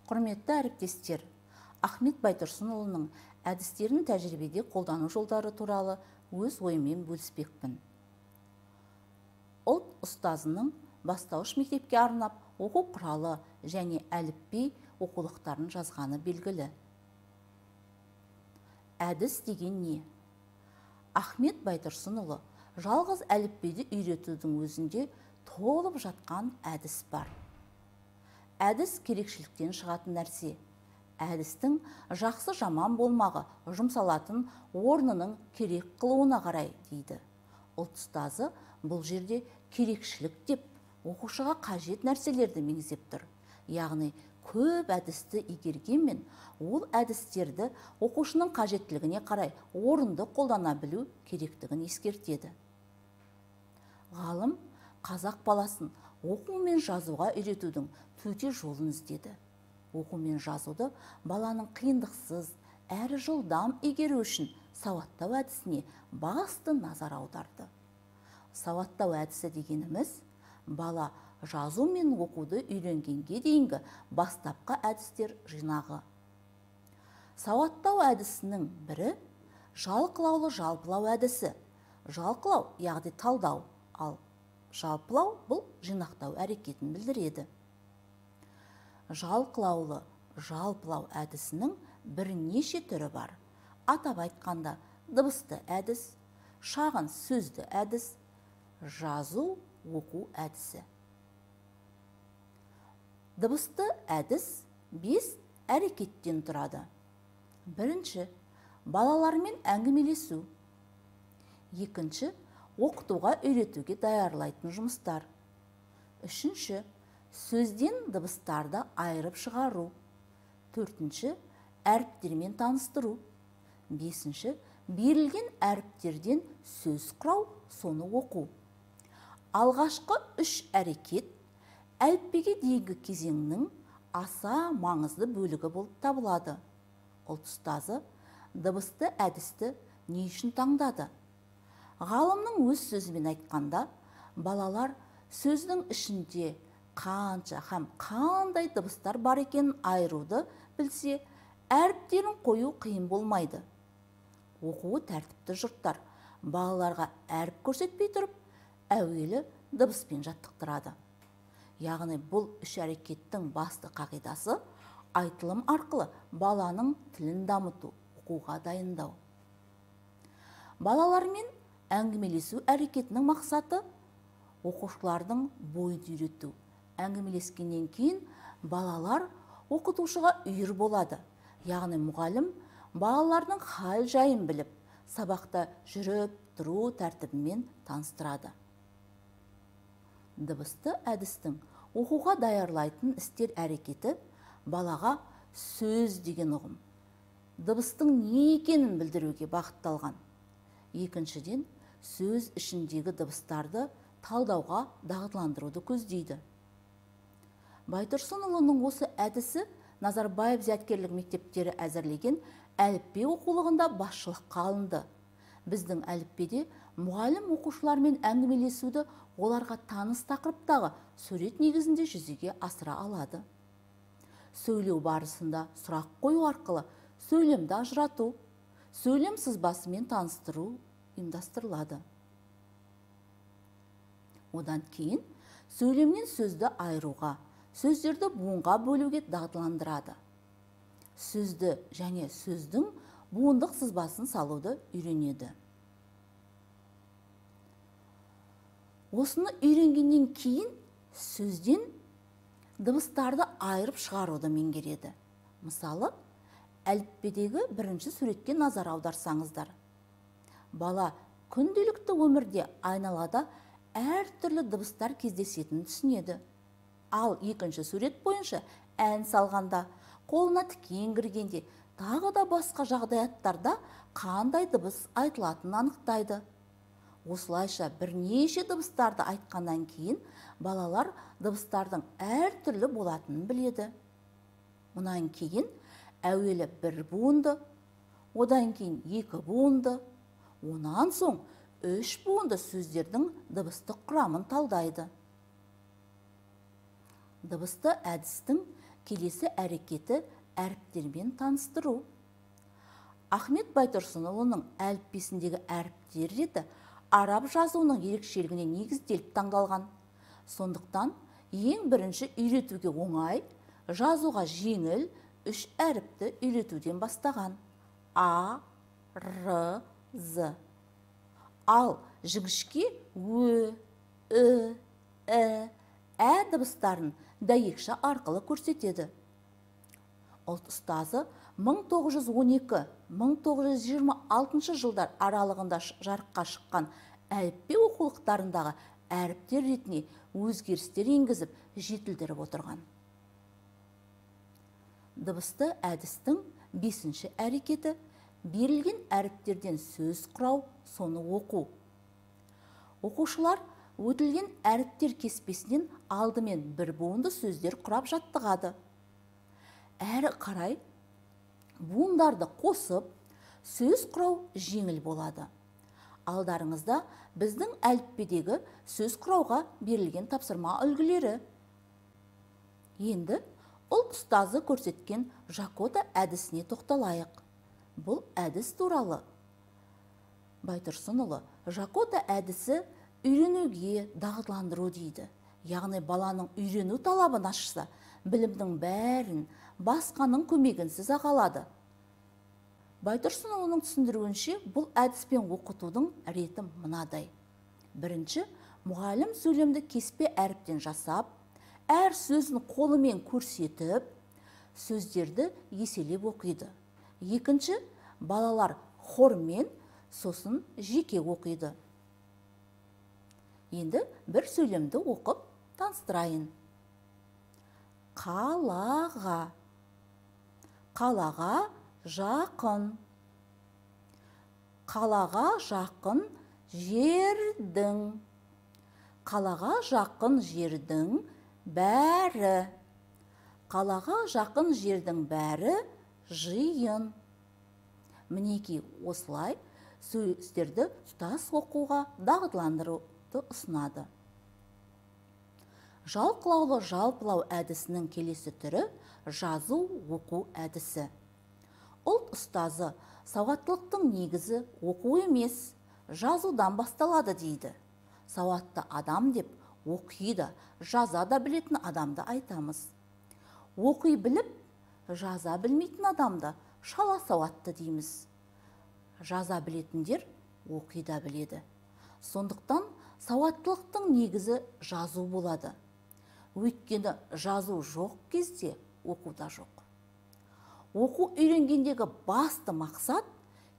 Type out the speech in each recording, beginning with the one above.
Құрметті әріптестер, Ахмет Байтұрсынұлының әдістерін тәжірибеде қолдану жолдары туралы өз ойымен бөліспекпін. Ұлт ұстазының бастауыш мектепке арнап оқу құралы және әліпби оқулықтарын жазғаны белгілі. Әдіс деген не? Ахмет Байтұрсынұлы жалғыз әліпбиді үйретудің өзінде толып жатқан әдіс бар. Әдіс керекшіліктен шығатын нәрсе. Әдістің жақсы жаман болмағы жұмсалатын орнының керек қылуына қарай дейді. Ұлт ұстазы бұл жерде керекшілік деп оқушыға қажет нәрселерді меңзеп тұр. Яғни көп әдісті игергенмен ол әдістерді оқушының қажеттілігіне қарай орынды қолдана білу керектігін ескертеді. Ғалым қазақ баласын оқу мен жазуға үйретудің төте жолын іздеді. Оқу мен жазуды баланың қиындықсыз әрі жылдам игеру үшін сауаттау әдісіне басты назар аударды. Сауаттау әдісі дегеніміз бала жазу мен оқуды үйренгенге дейінгі бастапқы әдістер жинағы. Сауаттау әдісінің бірі жалқылаулы жалпылау әдісі. Жалқылау яғни талдау, ал жалпылау бұл жинақтау әрекетін білдіреді. Жалқылаулы жалпылау әдісінің бірнеше түрі бар. Атап айтқанда дыбысты әдіс, шағын сөзді әдіс, жазу, оқу әдісі. Дыбысты әдіс 5 әрекеттен тұрады. Бірінші, балалармен әңгімелесу. Екінші, оқытуға үйретуге даярлайтын жұмыстар. Үшінші, сөзден дыбыстарды айырып шығару. Төртінші, әріптермен таныстыру. Бесінші, берілген әріптерден сөз құрау, соны оқу. Алғашқы 3 әрекет әліпбиге дейінгі кезеңнің аса маңызды бөлігі болып табылады. Ұлт ұстазы дыбысты әдісті не үшін таңдады? Ғалымның өз сөзімен айтқанда, балалар сөздің ішінде қанша һәм қандай дыбыстар бар екенін айыруды білсе, әріптерін қою қиын болмайды. Оқуы тәртіпті жұрттар балаларға әріп көрсетпей тұрып, әуелі дыбыспен жаттықтырады. Яғни бұл 3 әрекеттің басты қағидасы айтылым арқылы баланың тілін дамыту, оқуға дайындау. Балалармен әңгімелесу әрекетінің мақсаты оқушылардың бойды үйрету. Әңгімелескеннен кейін балалар оқытушыға үйір болады. Яғни мұғалім балалардың хал жайын біліп, сабақта жүріп, тұру тәртібімен таныстырады. Дыбысты әдістің оқуға даярлайтын істер әрекеті балаға сөз деген ұғым, дыбыстың не екенін білдіруге бағытталған. Екіншіден, сөз ішіндегі дыбыстарды талдауға дағдыландыруды көздейді. Байтұрсынұлының осы әдісі Назарбаев зияткерлік мектептері әзірлеген әліпби оқулығында басшылыққа алынды. Біздің әліпбиде мұғалім оқушылармен әңгімелесуді оларға таныс тақырыптағы сурет негізінде жүзеге асыра алады. Сөйлеу барысында сұрақ қою арқылы сөйлемді ажырату, сөйлем сызбасымен таныстыру ұйымдастырылады. Одан кейін сөйлемнен сөзді айыруға, сөздерді буынға бөлуге дағдыландырады. Сөзді және сөздің буындық сызбасын салуды үйренеді. Осыны үйренгеннен кейін сөзден дыбыстарды айырып шығаруды меңгереді. Мысалы, әліпбидегі бірінші суретке назар аударсаңыздар. Бала күнделікті өмірде айналада әртүрлі дыбыстар кездесетінін түсінеді. Ал екінші сурет бойынша ән салғанда, қолына тікен кіргенде, тағы да басқа жағдаяттарда қандай дыбыс айтылатынын анықтайды. Осылайша бірнеше дыбыстарды айтқаннан кейін балалар дыбыстардың әртүрлі болатынын біледі. Мұнан кейін әуелі 1 буынды, одан кейін 2 буынды, онан соң 3 буынды сөздердің дыбыстық құрамын талдайды. Дыбысты әдістің келесі әрекеті әріптермен таныстыру. Ахмет Байтұрсынұлының әліппесіндегі әріптер реті араб жазуының ерекшелігіне негізделіп таңдалған. Сондықтан ең бірінші үйретуге оңай, жазуға жеңіл 3 әріпті үйретуден бастаған. А, Р, З. Ал жіңішке Ö, Ү, Ә дыбыстарын дәйекші арқылы көрсетеді. Ұлт ұстазы 1912-1926 жылдар аралығында жарыққа шыққан әліппе оқулықтарындағы әріптер ретіне өзгерістер енгізіп, жетілдіріп отырған. Дыбысты әдістің 5-ші әрекеті берілген әріптерден сөз құрау, соны оқу. Оқушылар өтілген әріптер кеспесінен алдымен бір буынды сөздер құрап жаттығады. Әрі қарай буындарды қосып, сөз құрау жеңіл болады. Алдарыңызда біздің әліппедегі сөз құрауға берілген тапсырма үлгілері. Енді ұлт ұстазы көрсеткен Жакота әдісіне тоқталайық. Бұл әдіс туралы Байтұрсынұлы Жакота әдісі үйренуге дағдыландыру дейді. Яғни баланың үйрену талабын ашса, білімнің бәрін басқаның көмегінсіз алады. Байтұрсынұлының түсіндіруінше, бұл әдіспен оқытудың реті мынадай. Бірінші, мұғалім сөйлемді кеспе әріптен жасап, әр сөзін қолымен көрсетіп, сөздерді еселеп оқиды. Екінші, балалар хормен, сосын жеке оқиды. Енді бір сөйлемді оқып таныстырайын. Қалаға. Қалаға жақын. Қалаға жақын жердің. Қалаға жақын жердің бәрі. Қалаға жақын жердің бәрі жиын. Мінеки осылай сөздерді тұтас оқуға дағдыландыруды ұсынады. Жалпылау әдісінің келесі түрі жазу оқу әдісі. Ұлт ұстазы сауаттылықтың негізі оқу емес, жазудан басталады дейді. Сауатты адам деп оқиды, жаза да білетін адамды айтамыз. Оқи біліп, жаза білмейтін адамды шала сауатты дейміз. Жаза білетіндер оқи да біледі. Сондықтан сауаттылықтың негізі жазу болады. Өйткені жазу жоқ кезде оқу да жоқ. Оқу үйренгендегі басты мақсат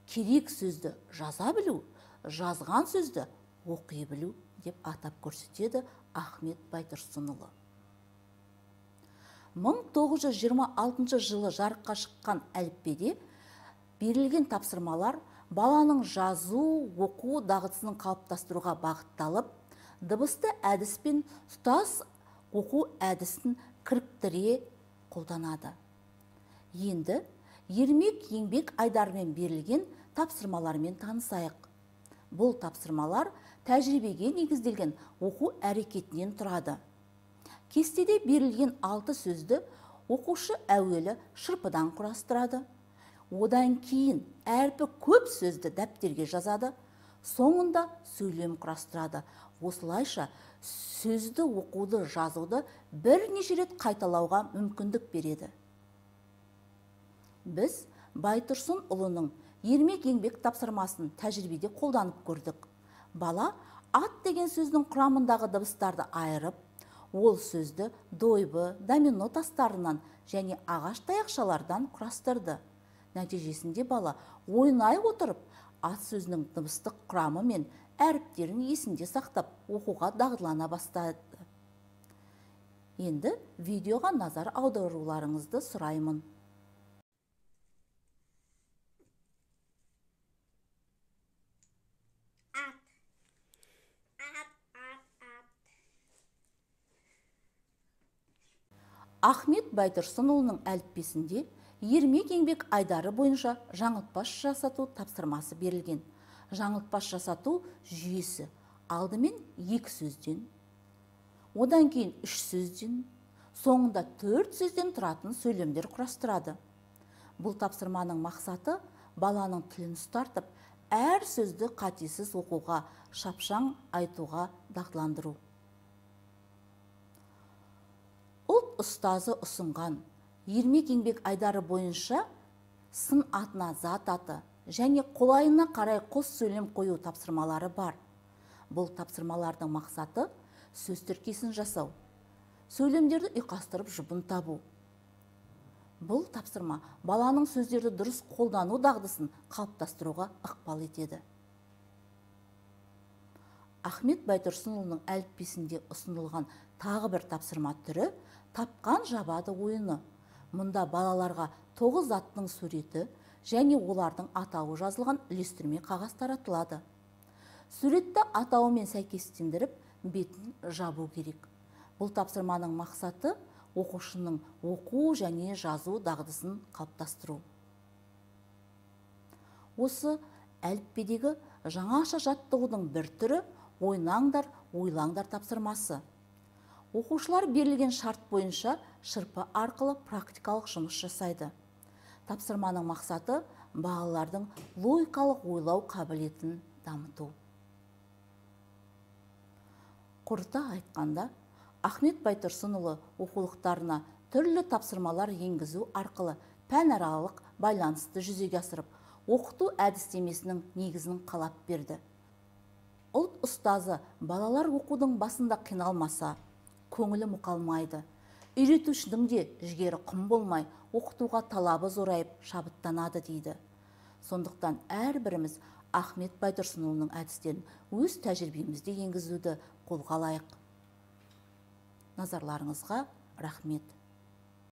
керек сөзді жаза білу, жазған сөзді оқи білу деп атап көрсетеді Ахмет Байтұрсынұлы. 1926 жылы жарыққа шыққан әліппеде берілген тапсырмалар баланың жазу, оқу дағдысының қалыптастыруға бағытталып, дыбысты әдіспен тұтас оқу әдісін кіріктіре қолданады. Енді ермек еңбек айдарымен берілген тапсырмалармен танысайық. Бұл тапсырмалар тәжірибеге негізделген оқу әрекетінен тұрады. Кестеде берілген 6 сөзді оқушы әуелі шырпыдан құрастырады. Одан кейін әрпі көп сөзді дәптерге жазады. Соңында сөйлем құрастырады. Осылайша сөзді оқуды, жазуды бірнеше рет қайталауға мүмкіндік береді. Біз Байтұрсынұлының ермек еңбек тапсырмасын тәжірибеде қолданып көрдік. Бала ат деген сөздің құрамындағы дыбыстарды айырып, ол сөзді дойбы, домино тастарынан және ағаш таяқшалардан құрастырды. Нәтижесінде бала ойнай отырып, ат сөзінің дыбыстық құрамы мен әріптерін есінде сақтап, оқуға дағдылана бастады. Енді видеоға назар аударуларыңызды сұраймын. Ахмет Байтұрсынұлының әліппесінде ермек еңбек айдары бойынша жаңылтпаш жасату тапсырмасы берілген. Жаңылтпаш жасату жүйесі алдымен 2 сөзден, одан кейін 3 сөзден, соңында 4 сөзден тұратын сөйлемдер құрастырады. Бұл тапсырманың мақсаты баланың тілін ұстартып, әр сөзді қатесіз оқуға, шапшаң айтуға дағдыландыру. Ұлт ұстазы ұсынған ермек еңбек айдары бойынша сын атына зат аты және қолайына қарай қос сөйлем қою тапсырмалары бар. Бұл тапсырмалардың мақсаты сөз тіркесін жасау, сөйлемдерді ұйқастырып жұбын табу. Бұл тапсырма баланың сөздерді дұрыс қолдану дағдысын қалыптастыруға ықпал етеді. Ахмет Байтұрсынұлының әліппесінде ұсынылған тағы бір тапсырма түрі тапқан жабады ойыны. Мұнда балаларға 9 заттың суреті және олардың атауы жазылған үлестірме қағаз таратылады. Суретті атауымен сәйкестендіріп, бетін жабу керек. Бұл тапсырманың мақсаты оқушының оқу және жазу дағдысын қалыптастыру. Осы әліппедегі жаңаша жаттығудың бір түрі ойнаңдар, ойлаңдар тапсырмасы. Оқушылар берілген шарт бойынша шырпы арқылы практикалық жұмыс жасайды. Тапсырманың мақсаты балалардың логикалық ойлау қабілетін дамыту. Қорыта айтқанда, Ахмет Байтұрсынұлы оқулықтарына түрлі тапсырмалар енгізу арқылы пәнаралық байланысты жүзеге асырып, оқыту әдістемесінің негізін қалап берді. Ұлт ұстазы балалар оқудың басында қиналмаса, көңілі мұқалмайды. Үйретушінің де жігері құм болмай, оқытуға талабы зорайып, шабыттанады дейді. Сондықтан әрбіріміз Ахмет Байтұрсынұлының әдістерін өз тәжірибемізде енгізуді қолға алайық. Назарларыңызға рахмет.